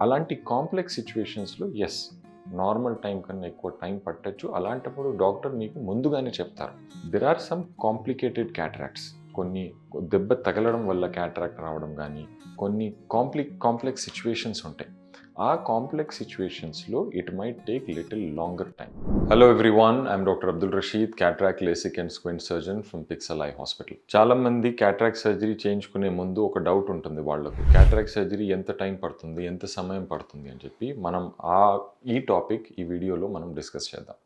అలాంటి కాంప్లెక్స్ సిచ్యువేషన్స్లో normal time కన్నా ఎక్కువ టైం పట్టచ్చు. అలాంటప్పుడు డాక్టర్ మీకు ముందుగానే చెప్తారు. There are some complicated cataracts. కొన్ని దెబ్బ తగలడం వల్ల క్యాటరాక్ట్ రావడం కానీ, కొన్ని కాంప్లెక్స్ సిచ్యువేషన్స్ ఉంటాయి. ఆ కాంప్లెక్స్ సిచ్యువేషన్స్లో it might take little longer time. Hello everyone, I'm doctor Abdul Rasheed, cataract, LASIK and squint surgeon from Pixel eye hospital. చాలామంది క్యాటరాక్ట్ సర్జరీ చేయించుకునే ముందు ఒక డౌట్ ఉంటుంది వాళ్ళకు. క్యాటరాక్ట్ సర్జరీ ఎంత టైం పడుతుంది, ఎంత సమయం పడుతుంది అని చెప్పి మనం ఈ టాపిక్ ఈ వీడియోలో మనం డిస్కస్ చేద్దాం.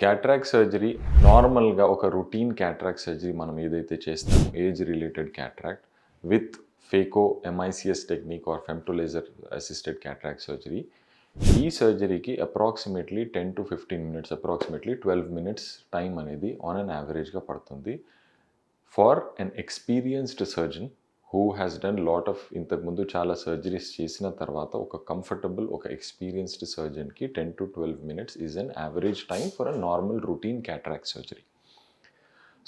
క్యాటరాక్ట్ సర్జరీ నార్మల్గా ఒక రొటీన్ క్యాటరాక్ట్ సర్జరీ మనం ఏదైతే చేస్తామో, age related cataract with phaco MICS technique or femtolaser assisted cataract surgery, ఈ సర్జరీకి approximately 10 to 15 minutes, approximately 12 minutes time అనేది ఆన్ అన్ యావరేజ్గా పడుతుంది. For an experienced surgeon who has done lot of, ఇంతకుముందు చాలా సర్జరీస్ చేసిన తర్వాత ఒక కంఫర్టబుల్, ఒక ఎక్స్పీరియన్స్డ్ సర్జన్కి 10 to 12 minutes is an average time for a normal routine cataract surgery.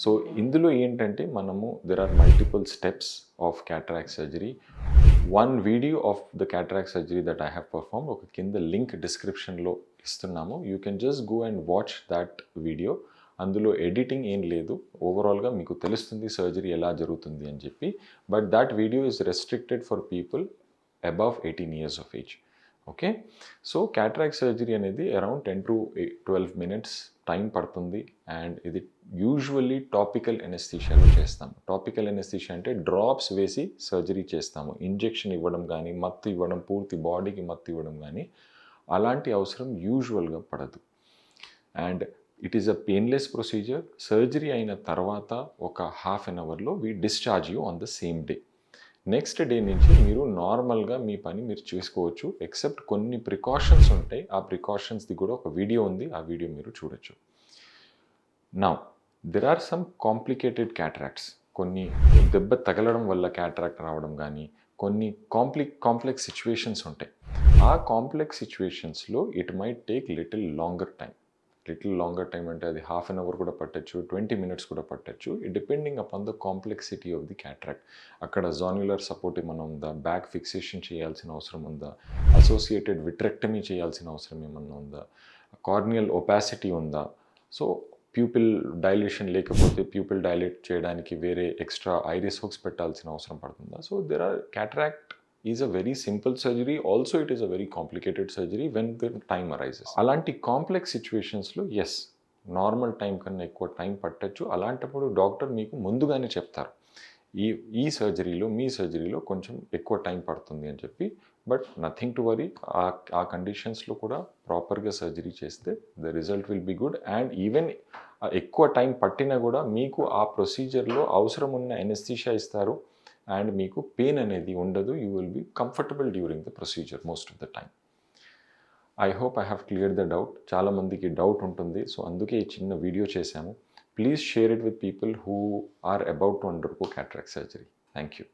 So ఇందులో ఏంటంటే మనము there are multiple steps of cataract surgery. One video of the cataract surgery that I have perform ఒక కింద link డిస్క్రిప్షన్లో ఇస్తున్నాము. You can just go and watch that video. అందులో editing ఏం లేదు, ఓవరాల్గా మీకు తెలుస్తుంది సర్జరీ ఎలా జరుగుతుంది అని చెప్పి. But that video is restricted for people above 18 years of age. Okay, so cataract surgery అనేది అరౌండ్ 10 to 12 minutes టైం పడుతుంది. అండ్ ఇది యూజువల్లీ టాపికల్ ఎనెస్థీషియాలో చేస్తాము. టాపికల్ ఎనెస్థీషియా అంటే డ్రాప్స్ వేసి సర్జరీ చేస్తాము. ఇంజెక్షన్ ఇవ్వడం కానీ, మత్తు ఇవ్వడం, పూర్తి బాడీకి మత్తు ఇవ్వడం కానీ అలాంటి అవసరం యూజువల్గా పడదు. And it is a painless procedure. Surgery అయిన తర్వాత ఒక ½ an hourలో we discharge you on the same day. Next day నుంచి మీరు నార్మల్గా మీ పని మీరు చేసుకోవచ్చు, ఎక్సెప్ట్ కొన్ని ప్రికాషన్స్ ఉంటాయి. ఆ ప్రికాషన్స్ది కూడా ఒక వీడియో ఉంది, ఆ వీడియో మీరు చూడొచ్చు. Now there are some complicated cataracts. కొన్ని దెబ్బ తగలడం వల్ల క్యాటరాక్ట్ రావడం కానీ, కొన్ని కాంప్లెక్స్ సిచ్యువేషన్స్ ఉంటాయి. ఆ కాంప్లెక్స్ సిచ్యువేషన్స్లో it might take little longer time. Little longer time అంటే అది ½ an hour కూడా పట్టచ్చు, 20 minutes కూడా పట్టచ్చు, depending upon the complexity of the cataract. అక్కడ జాన్యులర్ సపోర్ట్ ఏమైనా ఉందా, బ్యాక్ ఫిక్సేషన్ చేయాల్సిన అవసరం ఉందా, అసోసియేటెడ్ విట్రెక్టమీ చేయాల్సిన అవసరం ఏమన్నా ఉందా, కార్నియల్ ఒపాసిటీ ఉందా, సో ప్యూపిల్ డైలేషన్ లేకపోతే ప్యూపిల్ డైలేట్ చేయడానికి వేరే ఎక్స్ట్రా ఐరిస్ హుక్స్ పెట్టాల్సిన అవసరం పడుతుందా. So there are cataract is a very simple surgery. Also, it is a very complicated surgery when the time arises. అలాంటి కాంప్లెక్స్ సిచ్యువేషన్స్లో normal time కన్నా ఎక్కువ టైం పట్టచ్చు. అలాంటప్పుడు డాక్టర్ మీకు ముందుగానే చెప్తారు, ఈ సర్జరీలో, మీ సర్జరీలో కొంచెం ఎక్కువ టైం పడుతుంది అని చెప్పి. బట్ నథింగ్ టు వరీ, ఆ కండిషన్స్లో కూడా ప్రాపర్గా సర్జరీ చేస్తే the result will be good. And even ఎక్కువ టైం పట్టినా కూడా మీకు ఆ ప్రొసీజర్లో అవసరం ఉన్న ఎనెస్థీషియా ఇస్తారు అండ్ మీకు పెయిన్ అనేది ఉండదు. You will be comfortable during the procedure most of the time. I hope I have clear the doubt. చాలామందికి డౌట్ ఉంటుంది, సో అందుకే ఈ చిన్న వీడియో చేశాము. Please share it with people who are about to undergo cataract surgery. Thank you.